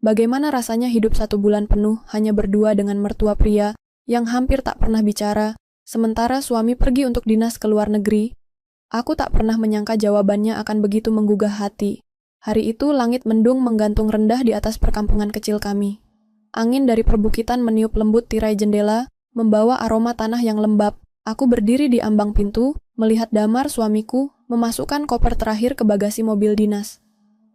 Bagaimana rasanya hidup 1 bulan penuh hanya berdua dengan mertua pria yang hampir tak pernah bicara, sementara suami pergi untuk dinas ke luar negeri? Aku tak pernah menyangka jawabannya akan begitu menggugah hati. Hari itu langit mendung menggantung rendah di atas perkampungan kecil kami. Angin dari perbukitan meniup lembut tirai jendela, membawa aroma tanah yang lembab. Aku berdiri di ambang pintu, melihat Damar suamiku memasukkan koper terakhir ke bagasi mobil dinas.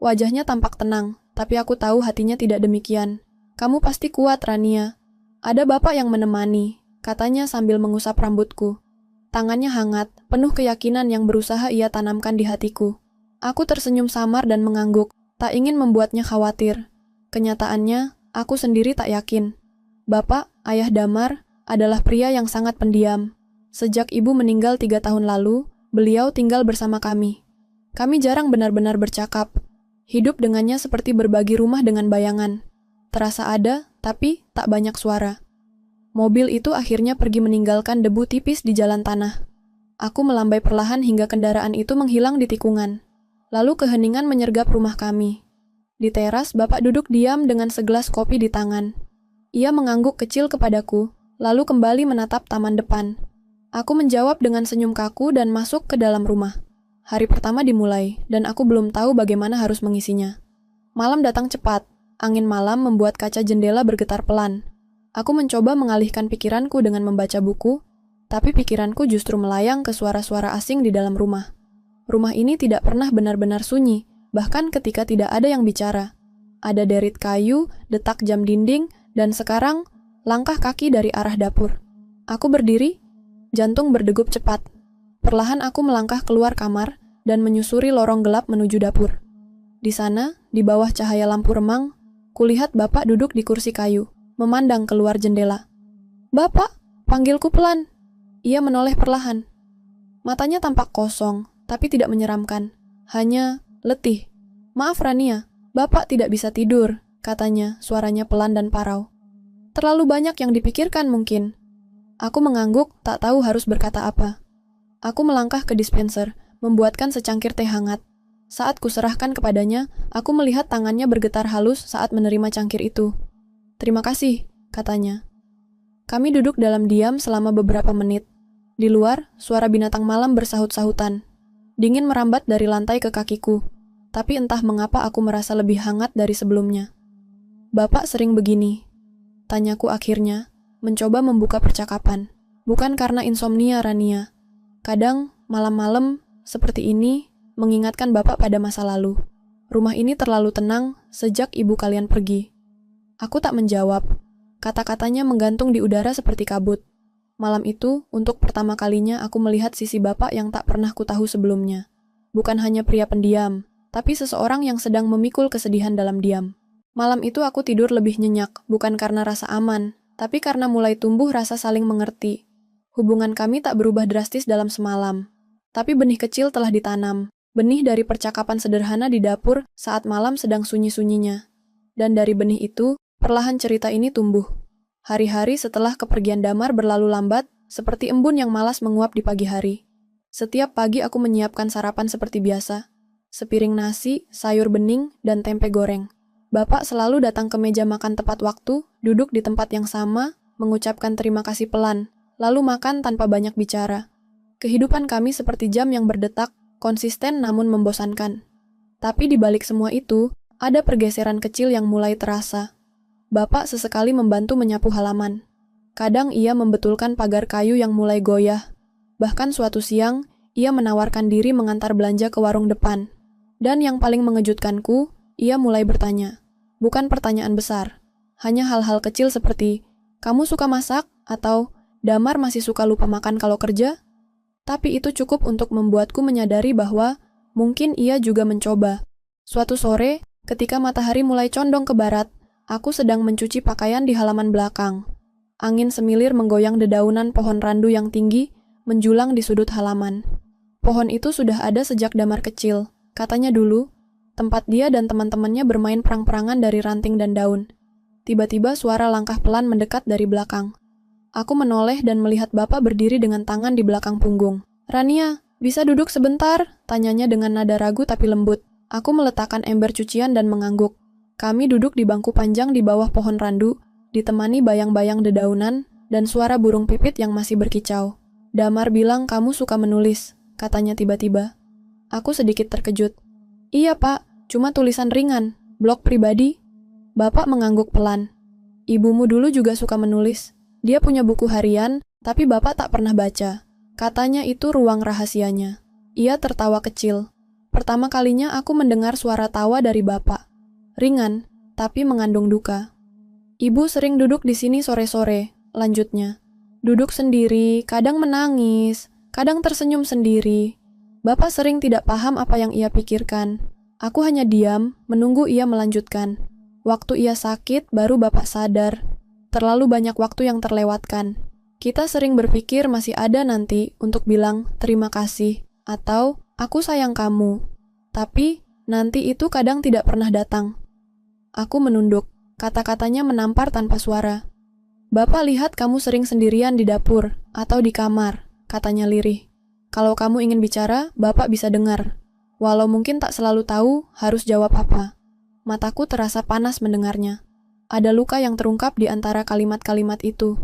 Wajahnya tampak tenang, tapi aku tahu hatinya tidak demikian. Kamu pasti kuat, Rania. Ada bapak yang menemani, katanya sambil mengusap rambutku. Tangannya hangat, penuh keyakinan yang berusaha ia tanamkan di hatiku. Aku tersenyum samar dan mengangguk, tak ingin membuatnya khawatir. Kenyataannya, aku sendiri tak yakin. Bapak, ayah Damar, adalah pria yang sangat pendiam. Sejak ibu meninggal 3 tahun lalu, beliau tinggal bersama kami. Kami jarang benar-benar bercakap. Hidup dengannya seperti berbagi rumah dengan bayangan. Terasa ada, tapi tak banyak suara. Mobil itu akhirnya pergi meninggalkan debu tipis di jalan tanah. Aku melambai perlahan hingga kendaraan itu menghilang di tikungan. Lalu keheningan menyergap rumah kami. Di teras, bapak duduk diam dengan segelas kopi di tangan. Ia mengangguk kecil kepadaku, lalu kembali menatap taman depan. Aku menjawab dengan senyum kaku dan masuk ke dalam rumah. Hari pertama dimulai, dan aku belum tahu bagaimana harus mengisinya. Malam datang cepat. Angin malam membuat kaca jendela bergetar pelan. Aku mencoba mengalihkan pikiranku dengan membaca buku, tapi pikiranku justru melayang ke suara-suara asing di dalam rumah. Rumah ini tidak pernah benar-benar sunyi, bahkan ketika tidak ada yang bicara. Ada derit kayu, detak jam dinding, dan sekarang langkah kaki dari arah dapur. Aku berdiri, jantung berdegup cepat. Perlahan aku melangkah keluar kamar dan menyusuri lorong gelap menuju dapur. Di sana, di bawah cahaya lampu remang, kulihat bapak duduk di kursi kayu, memandang keluar jendela. "Bapak," panggilku pelan. Ia menoleh perlahan. Matanya tampak kosong, tapi tidak menyeramkan. Hanya letih. "Maaf Rania, bapak tidak bisa tidur," katanya, suaranya pelan dan parau. "Terlalu banyak yang dipikirkan mungkin." Aku mengangguk, tak tahu harus berkata apa. Aku melangkah ke dispenser, membuatkan secangkir teh hangat. Saat kuserahkan kepadanya, aku melihat tangannya bergetar halus saat menerima cangkir itu. "Terima kasih," katanya. Kami duduk dalam diam selama beberapa menit. Di luar, suara binatang malam bersahut-sahutan. Dingin merambat dari lantai ke kakiku, tapi entah mengapa aku merasa lebih hangat dari sebelumnya. "Bapak sering begini?" tanyaku akhirnya, mencoba membuka percakapan. "Bukan karena insomnia, Rania. Kadang, malam-malam, seperti ini, mengingatkan bapak pada masa lalu. Rumah ini terlalu tenang sejak ibu kalian pergi." Aku tak menjawab. Kata-katanya menggantung di udara seperti kabut. Malam itu, untuk pertama kalinya aku melihat sisi bapak yang tak pernah kutahu sebelumnya. Bukan hanya pria pendiam, tapi seseorang yang sedang memikul kesedihan dalam diam. Malam itu aku tidur lebih nyenyak, bukan karena rasa aman, tapi karena mulai tumbuh rasa saling mengerti. Hubungan kami tak berubah drastis dalam semalam. Tapi benih kecil telah ditanam, benih dari percakapan sederhana di dapur saat malam sedang sunyi-sunyinya. Dan dari benih itu, perlahan cerita ini tumbuh. Hari-hari setelah kepergian Damar berlalu lambat, seperti embun yang malas menguap di pagi hari. Setiap pagi aku menyiapkan sarapan seperti biasa. Sepiring nasi, sayur bening, dan tempe goreng. Bapak selalu datang ke meja makan tepat waktu, duduk di tempat yang sama, mengucapkan terima kasih pelan, lalu makan tanpa banyak bicara. Kehidupan kami seperti jam yang berdetak, konsisten namun membosankan. Tapi di balik semua itu, ada pergeseran kecil yang mulai terasa. Bapak sesekali membantu menyapu halaman. Kadang ia membetulkan pagar kayu yang mulai goyah. Bahkan suatu siang, ia menawarkan diri mengantar belanja ke warung depan. Dan yang paling mengejutkanku, ia mulai bertanya. Bukan pertanyaan besar, hanya hal-hal kecil seperti, "Kamu suka masak?" atau "Damar masih suka lupa makan kalau kerja?" Tapi itu cukup untuk membuatku menyadari bahwa mungkin ia juga mencoba. Suatu sore, ketika matahari mulai condong ke barat, aku sedang mencuci pakaian di halaman belakang. Angin semilir menggoyang dedaunan pohon randu yang tinggi, menjulang di sudut halaman. Pohon itu sudah ada sejak Damar kecil, katanya dulu, tempat dia dan teman-temannya bermain perang-perangan dari ranting dan daun. Tiba-tiba suara langkah pelan mendekat dari belakang. Aku menoleh dan melihat bapak berdiri dengan tangan di belakang punggung. "Rania, bisa duduk sebentar?" tanyanya dengan nada ragu tapi lembut. Aku meletakkan ember cucian dan mengangguk. Kami duduk di bangku panjang di bawah pohon randu, ditemani bayang-bayang dedaunan dan suara burung pipit yang masih berkicau. Damar bilang kamu suka menulis, katanya tiba-tiba. Aku sedikit terkejut. Iya pak, cuma tulisan ringan, blog pribadi. Bapak mengangguk pelan. Ibumu dulu juga suka menulis. Dia punya buku harian, tapi bapak tak pernah baca. Katanya itu ruang rahasianya. Ia tertawa kecil. Pertama kalinya aku mendengar suara tawa dari bapak. Ringan, tapi mengandung duka. Ibu sering duduk di sini sore-sore, lanjutnya. Duduk sendiri, kadang menangis, kadang tersenyum sendiri. Bapak sering tidak paham apa yang ia pikirkan. Aku hanya diam, menunggu ia melanjutkan. Waktu ia sakit, baru bapak sadar. Terlalu banyak waktu yang terlewatkan. Kita sering berpikir masih ada nanti untuk bilang terima kasih, atau aku sayang kamu. Tapi, nanti itu kadang tidak pernah datang. Aku menunduk, kata-katanya menampar tanpa suara. Bapak lihat kamu sering sendirian di dapur, atau di kamar, katanya lirih. Kalau kamu ingin bicara, bapak bisa dengar. Walau mungkin tak selalu tahu harus jawab apa. Mataku terasa panas mendengarnya. Ada luka yang terungkap di antara kalimat-kalimat itu.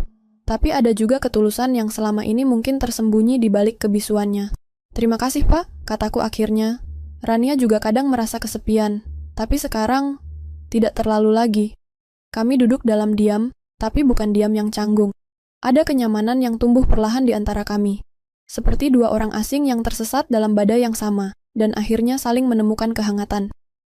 Tapi ada juga ketulusan yang selama ini mungkin tersembunyi di balik kebisuannya. Terima kasih pak, kataku akhirnya. Rania juga kadang merasa kesepian, tapi sekarang tidak terlalu lagi. Kami duduk dalam diam, tapi bukan diam yang canggung. Ada kenyamanan yang tumbuh perlahan di antara kami. Seperti dua orang asing yang tersesat dalam badai yang sama, dan akhirnya saling menemukan kehangatan.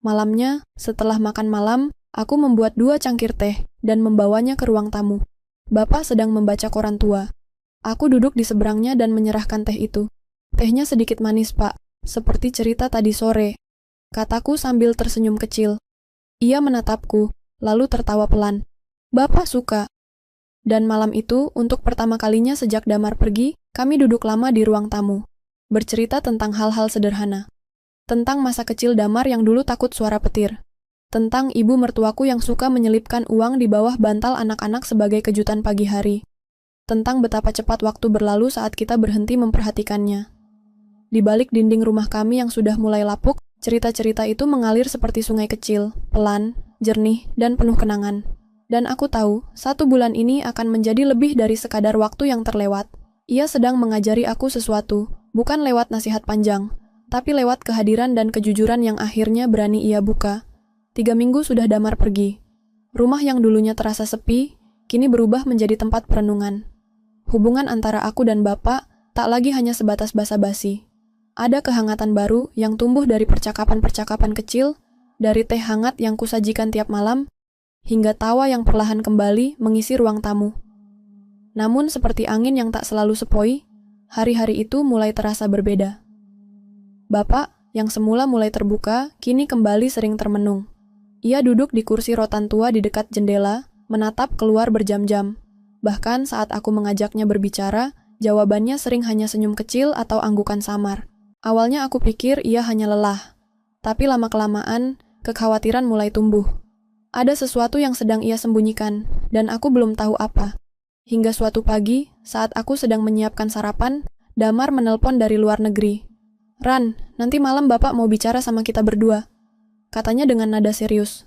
Malamnya, setelah makan malam, aku membuat 2 cangkir teh dan membawanya ke ruang tamu. Bapak sedang membaca koran tua. Aku duduk di seberangnya dan menyerahkan teh itu. Tehnya sedikit manis, Pak, seperti cerita tadi sore, kataku sambil tersenyum kecil. Ia menatapku, lalu tertawa pelan. Bapak suka. Dan malam itu, untuk pertama kalinya sejak Damar pergi, kami duduk lama di ruang tamu. Bercerita tentang hal-hal sederhana. Tentang masa kecil Damar yang dulu takut suara petir. Tentang ibu mertuaku yang suka menyelipkan uang di bawah bantal anak-anak sebagai kejutan pagi hari. Tentang betapa cepat waktu berlalu saat kita berhenti memperhatikannya. Di balik dinding rumah kami yang sudah mulai lapuk, cerita-cerita itu mengalir seperti sungai kecil, pelan, jernih, dan penuh kenangan. Dan aku tahu, 1 bulan ini akan menjadi lebih dari sekadar waktu yang terlewat. Ia sedang mengajari aku sesuatu, bukan lewat nasihat panjang, tapi lewat kehadiran dan kejujuran yang akhirnya berani ia buka. 3 minggu sudah Damar pergi. Rumah yang dulunya terasa sepi, kini berubah menjadi tempat perenungan. Hubungan antara aku dan Bapak tak lagi hanya sebatas basa-basi. Ada kehangatan baru yang tumbuh dari percakapan-percakapan kecil, dari teh hangat yang kusajikan tiap malam, hingga tawa yang perlahan kembali mengisi ruang tamu. Namun seperti angin yang tak selalu sepoi, hari-hari itu mulai terasa berbeda. Bapak, yang semula mulai terbuka, kini kembali sering termenung. Ia duduk di kursi rotan tua di dekat jendela, menatap keluar berjam-jam. Bahkan saat aku mengajaknya berbicara, jawabannya sering hanya senyum kecil atau anggukan samar. Awalnya aku pikir ia hanya lelah, tapi lama-kelamaan, kekhawatiran mulai tumbuh. Ada sesuatu yang sedang ia sembunyikan, dan aku belum tahu apa. Hingga suatu pagi, saat aku sedang menyiapkan sarapan, Damar menelpon dari luar negeri. Ran, nanti malam Bapak mau bicara sama kita berdua. Katanya dengan nada serius.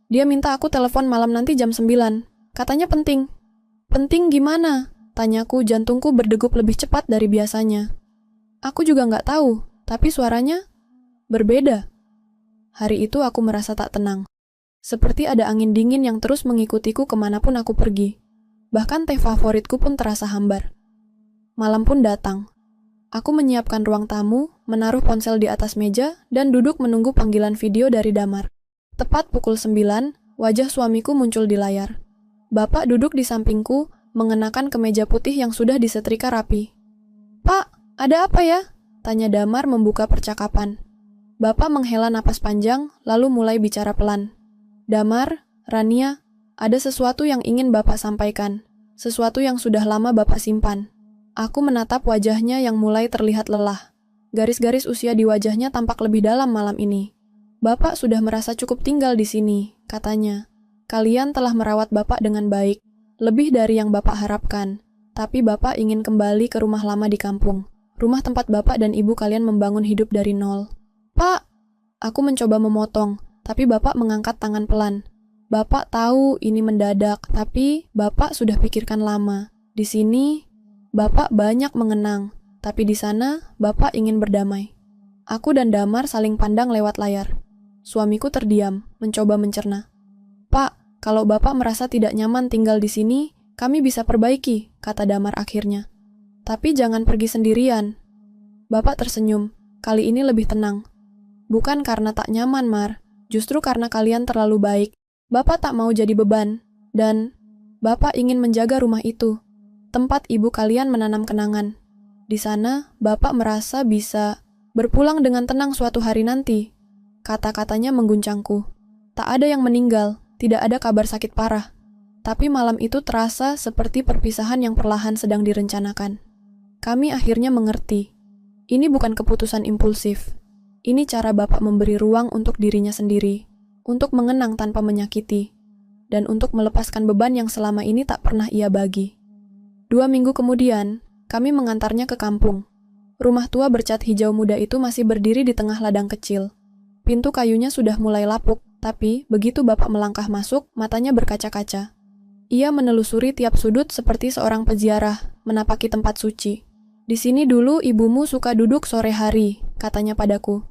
Dia minta aku telepon malam nanti jam 9. Katanya penting. Penting gimana? Tanyaku, jantungku berdegup lebih cepat dari biasanya. Aku juga nggak tahu, tapi suaranya berbeda. Hari itu aku merasa tak tenang. Seperti ada angin dingin yang terus mengikutiku kemanapun aku pergi. Bahkan teh favoritku pun terasa hambar. Malam pun datang. Aku menyiapkan ruang tamu, menaruh ponsel di atas meja, dan duduk menunggu panggilan video dari Damar. Tepat pukul 9, wajah suamiku muncul di layar. Bapak duduk di sampingku, mengenakan kemeja putih yang sudah disetrika rapi. Pak, ada apa ya? Tanya Damar membuka percakapan. Bapak menghela napas panjang, lalu mulai bicara pelan. Damar, Rania, ada sesuatu yang ingin Bapak sampaikan. Sesuatu yang sudah lama Bapak simpan. Aku menatap wajahnya yang mulai terlihat lelah. Garis-garis usia di wajahnya tampak lebih dalam malam ini. Bapak sudah merasa cukup tinggal di sini, katanya. Kalian telah merawat Bapak dengan baik, lebih dari yang Bapak harapkan. Tapi Bapak ingin kembali ke rumah lama di kampung. Rumah tempat Bapak dan Ibu kalian membangun hidup dari nol. Pak, aku mencoba memotong, Tapi Bapak mengangkat tangan pelan. Bapak tahu ini mendadak, tapi Bapak sudah pikirkan lama. Di sini, Bapak banyak mengenang, tapi di sana, Bapak ingin berdamai. Aku dan Damar saling pandang lewat layar. Suamiku terdiam, mencoba mencerna. Pak, kalau Bapak merasa tidak nyaman tinggal di sini, kami bisa perbaiki, kata Damar akhirnya. Tapi jangan pergi sendirian. Bapak tersenyum, kali ini lebih tenang. Bukan karena tak nyaman, Mar. Justru karena kalian terlalu baik. Bapak tak mau jadi beban, dan Bapak ingin menjaga rumah itu, tempat ibu kalian menanam kenangan. Di sana, Bapak merasa bisa berpulang dengan tenang suatu hari nanti. Kata-katanya mengguncangku. Tak ada yang meninggal, tidak ada kabar sakit parah. Tapi malam itu terasa seperti perpisahan yang perlahan sedang direncanakan. Kami akhirnya mengerti. Ini bukan keputusan impulsif. Ini cara Bapak memberi ruang untuk dirinya sendiri, untuk mengenang tanpa menyakiti, dan untuk melepaskan beban yang selama ini tak pernah ia bagi. 2 minggu kemudian, kami mengantarnya ke kampung. Rumah tua bercat hijau muda itu masih berdiri di tengah ladang kecil. Pintu kayunya sudah mulai lapuk, tapi begitu Bapak melangkah masuk, matanya berkaca-kaca. Ia menelusuri tiap sudut seperti seorang peziarah, menapaki tempat suci. Di sini dulu ibumu suka duduk sore hari, katanya padaku.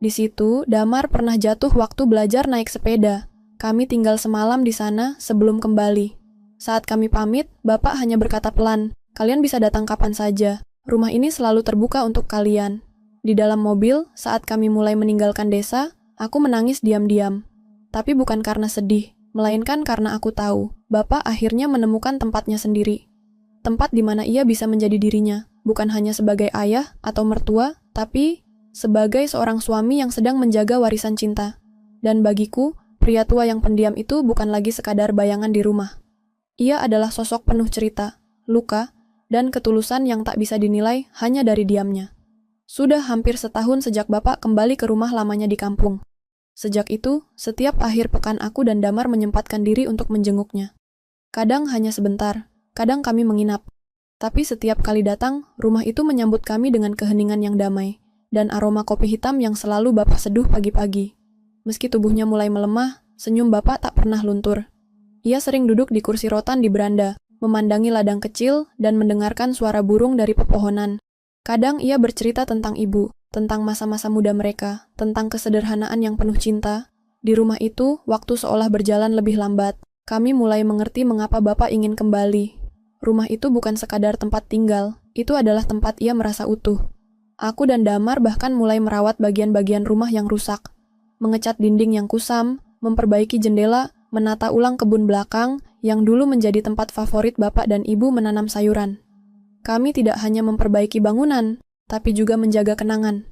Di situ, Damar pernah jatuh waktu belajar naik sepeda. Kami tinggal semalam di sana sebelum kembali. Saat kami pamit, Bapak hanya berkata pelan, kalian bisa datang kapan saja. Rumah ini selalu terbuka untuk kalian. Di dalam mobil, saat kami mulai meninggalkan desa, aku menangis diam-diam. Tapi bukan karena sedih, melainkan karena aku tahu, Bapak akhirnya menemukan tempatnya sendiri. Tempat di mana ia bisa menjadi dirinya, bukan hanya sebagai ayah atau mertua, tapi sebagai seorang suami yang sedang menjaga warisan cinta. Dan bagiku, pria tua yang pendiam itu bukan lagi sekadar bayangan di rumah. Ia adalah sosok penuh cerita, luka, dan ketulusan yang tak bisa dinilai hanya dari diamnya. Sudah hampir setahun sejak Bapak kembali ke rumah lamanya di kampung. Sejak itu, setiap akhir pekan aku dan Damar menyempatkan diri untuk menjenguknya. Kadang hanya sebentar, kadang kami menginap. Tapi setiap kali datang, rumah itu menyambut kami dengan keheningan yang damai, dan aroma kopi hitam yang selalu Bapak seduh pagi-pagi. Meski tubuhnya mulai melemah, senyum Bapak tak pernah luntur. Ia sering duduk di kursi rotan di beranda, memandangi ladang kecil dan mendengarkan suara burung dari pepohonan. Kadang ia bercerita tentang ibu, tentang masa-masa muda mereka, tentang kesederhanaan yang penuh cinta. Di rumah itu, waktu seolah berjalan lebih lambat. Kami mulai mengerti mengapa Bapak ingin kembali. Rumah itu bukan sekadar tempat tinggal, itu adalah tempat ia merasa utuh. Aku dan Damar bahkan mulai merawat bagian-bagian rumah yang rusak. Mengecat dinding yang kusam, memperbaiki jendela, menata ulang kebun belakang yang dulu menjadi tempat favorit Bapak dan Ibu menanam sayuran. Kami tidak hanya memperbaiki bangunan, tapi juga menjaga kenangan.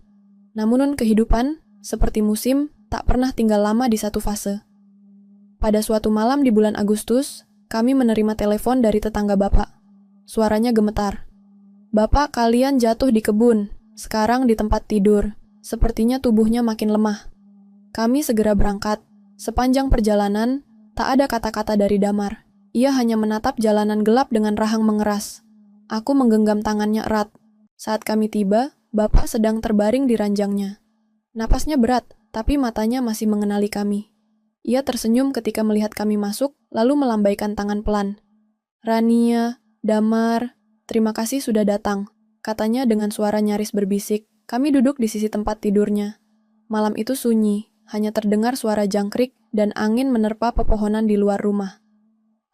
Namun kehidupan, seperti musim, tak pernah tinggal lama di satu fase. Pada suatu malam di bulan Agustus, kami menerima telepon dari tetangga Bapak. Suaranya gemetar. Bapak, kalian jatuh di kebun. Sekarang di tempat tidur, sepertinya tubuhnya makin lemah. Kami segera berangkat. Sepanjang perjalanan, tak ada kata-kata dari Damar. Ia hanya menatap jalanan gelap dengan rahang mengeras. Aku menggenggam tangannya erat. Saat kami tiba, Bapak sedang terbaring di ranjangnya. Napasnya berat, tapi matanya masih mengenali kami. Ia tersenyum ketika melihat kami masuk, lalu melambaikan tangan pelan. Rania, Damar, terima kasih sudah datang. Katanya dengan suara nyaris berbisik. Kami duduk di sisi tempat tidurnya. Malam itu sunyi, hanya terdengar suara jangkrik dan angin menerpa pepohonan di luar rumah.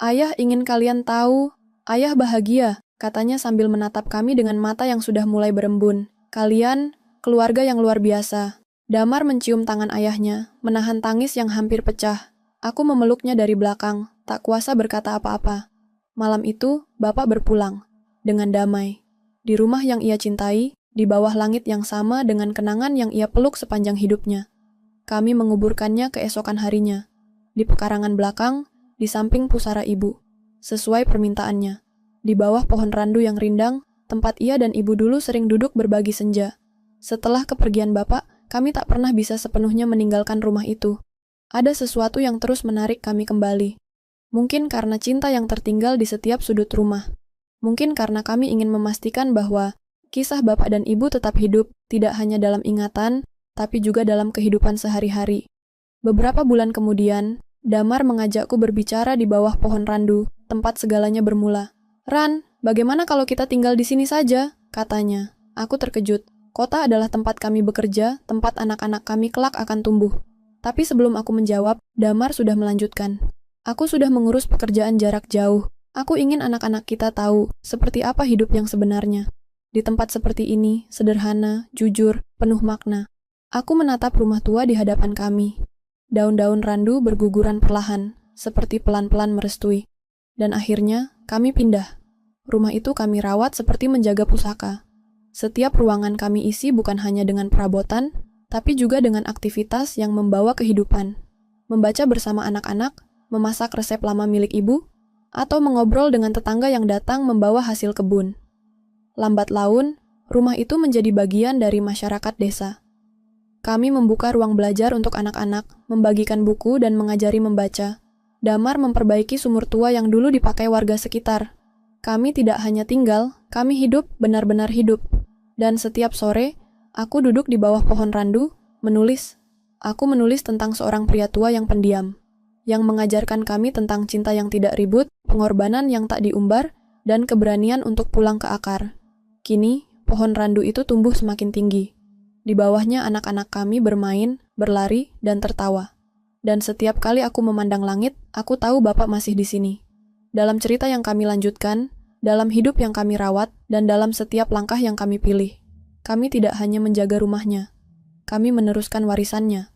Ayah ingin kalian tahu, ayah bahagia, katanya sambil menatap kami dengan mata yang sudah mulai berembun. Kalian, keluarga yang luar biasa. Damar mencium tangan ayahnya, menahan tangis yang hampir pecah. Aku memeluknya dari belakang, tak kuasa berkata apa-apa. Malam itu, Bapak berpulang, dengan damai. Di rumah yang ia cintai, di bawah langit yang sama dengan kenangan yang ia peluk sepanjang hidupnya. Kami menguburkannya keesokan harinya, di pekarangan belakang, di samping pusara ibu, sesuai permintaannya. Di bawah pohon randu yang rindang, tempat ia dan ibu dulu sering duduk berbagi senja. Setelah kepergian Bapak, kami tak pernah bisa sepenuhnya meninggalkan rumah itu. Ada sesuatu yang terus menarik kami kembali. Mungkin karena cinta yang tertinggal di setiap sudut rumah. Mungkin karena kami ingin memastikan bahwa kisah Bapak dan Ibu tetap hidup, tidak hanya dalam ingatan, tapi juga dalam kehidupan sehari-hari. Beberapa bulan kemudian, Damar mengajakku berbicara di bawah pohon randu, tempat segalanya bermula. "Ran, bagaimana kalau kita tinggal di sini saja?" katanya. Aku terkejut. Kota adalah tempat kami bekerja, tempat anak-anak kami kelak akan tumbuh. Tapi sebelum aku menjawab, Damar sudah melanjutkan. "Aku sudah mengurus pekerjaan jarak jauh. Aku ingin anak-anak kita tahu seperti apa hidup yang sebenarnya. Di tempat seperti ini, sederhana, jujur, penuh makna." Aku menatap rumah tua di hadapan kami. Daun-daun randu berguguran perlahan, seperti pelan-pelan merestui. Dan akhirnya, kami pindah. Rumah itu kami rawat seperti menjaga pusaka. Setiap ruangan kami isi bukan hanya dengan perabotan, tapi juga dengan aktivitas yang membawa kehidupan. Membaca bersama anak-anak, memasak resep lama milik ibu, atau mengobrol dengan tetangga yang datang membawa hasil kebun. Lambat laun, rumah itu menjadi bagian dari masyarakat desa. Kami membuka ruang belajar untuk anak-anak, membagikan buku dan mengajari membaca. Damar memperbaiki sumur tua yang dulu dipakai warga sekitar. Kami tidak hanya tinggal, kami hidup, benar-benar hidup. Dan setiap sore, aku duduk di bawah pohon randu, menulis. Aku menulis tentang seorang pria tua yang pendiam, yang mengajarkan kami tentang cinta yang tidak ribut, pengorbanan yang tak diumbar, dan keberanian untuk pulang ke akar. Kini, pohon randu itu tumbuh semakin tinggi. Di bawahnya anak-anak kami bermain, berlari, dan tertawa. Dan setiap kali aku memandang langit, aku tahu Bapak masih di sini. Dalam cerita yang kami lanjutkan, dalam hidup yang kami rawat, dan dalam setiap langkah yang kami pilih. Kami tidak hanya menjaga rumahnya, kami meneruskan warisannya.